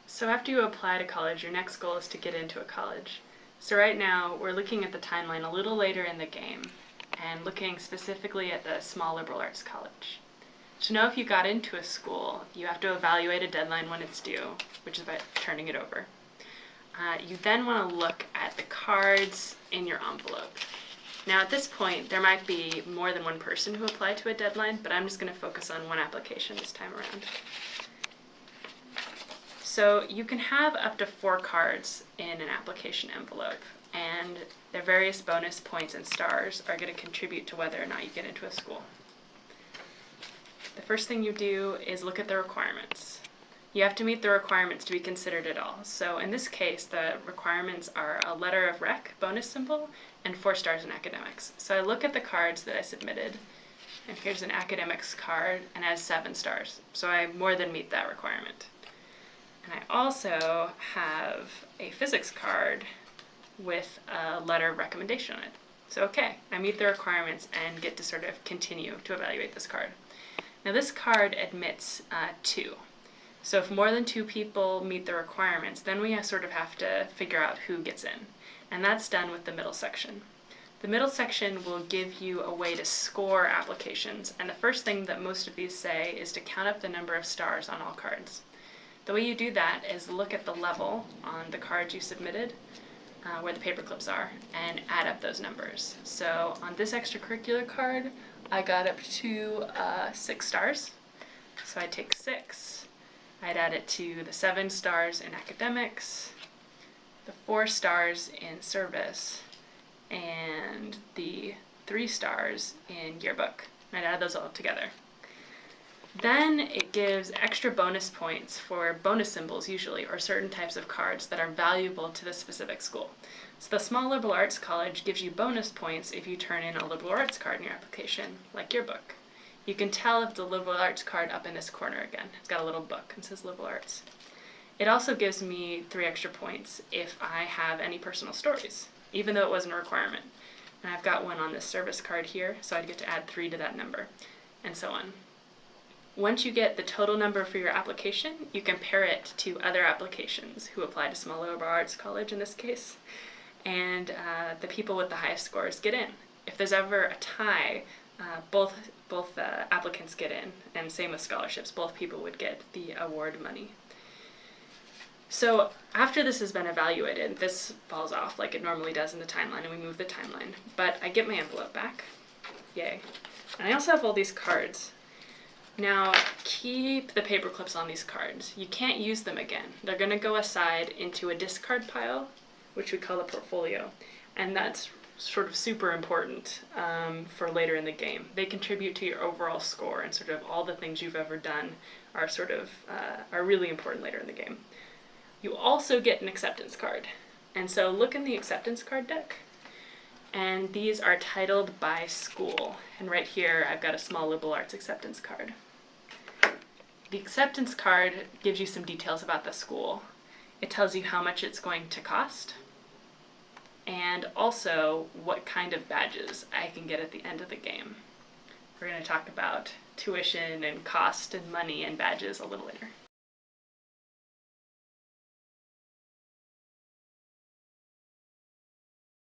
So after you apply to college, your next goal is to get into a college. So right now, we're looking at the timeline a little later in the game, and looking specifically at the small liberal arts college. To know if you got into a school, you have to evaluate a deadline when it's due, which is by turning it over. You then want to look at the cards in your envelope. Now at this point, there might be more than one person who applied to a deadline, but I'm just going to focus on one application this time around. So you can have up to 4 cards in an application envelope, and their various bonus points and stars are going to contribute to whether or not you get into a school. The first thing you do is look at the requirements. You have to meet the requirements to be considered at all. So in this case, the requirements are a letter of rec, bonus symbol, and 4 stars in academics. So I look at the cards that I submitted, and here's an academics card, and it has 7 stars. So I more than meet that requirement. And I also have a physics card with a letter of recommendation on it. So okay, I meet the requirements and get to sort of continue to evaluate this card. Now this card admits 2. So if more than 2 people meet the requirements, then we sort of have to figure out who gets in. And that's done with the middle section. The middle section will give you a way to score applications, and the first thing that most of these say is to count up the number of stars on all cards. The way you do that is look at the level on the cards you submitted, where the paper clips are, and add up those numbers. So on this extracurricular card, I got up to 6 stars. So I'd take 6, I'd add it to the 7 stars in academics, the 4 stars in service, and the 3 stars in yearbook. And I'd add those all together. Then it gives extra bonus points for bonus symbols usually, or certain types of cards that are valuable to the specific school. So the small liberal arts college gives you bonus points if you turn in a liberal arts card in your application, like yearbook. You can tell if the liberal arts card up in this corner again. It's got a little book and says liberal arts. It also gives me 3 extra points if I have any personal stories, even though it wasn't a requirement. And I've got one on this service card here, so I'd get to add 3 to that number, and so on. Once you get the total number for your application, you compare it to other applications who apply to small liberal arts college in this case, and the people with the highest scores get in. If there's ever a tie, both applicants get in, and same with scholarships, both people would get the award money. So after this has been evaluated, this falls off like it normally does in the timeline, and we move the timeline, but I get my envelope back, yay. And I also have all these cards. Now, keep the paper clips on these cards. You can't use them again. They're going to go aside into a discard pile, which we call a portfolio, and that's sort of super important for later in the game. They contribute to your overall score, and sort of all the things you've ever done are are really important later in the game. You also get an acceptance card, and so look in the acceptance card deck, and these are titled by school, and right here I've got a small liberal arts acceptance card. The acceptance card gives you some details about the school. It tells you how much it's going to cost, and also what kind of badges I can get at the end of the game. We're going to talk about tuition and cost and money and badges a little later.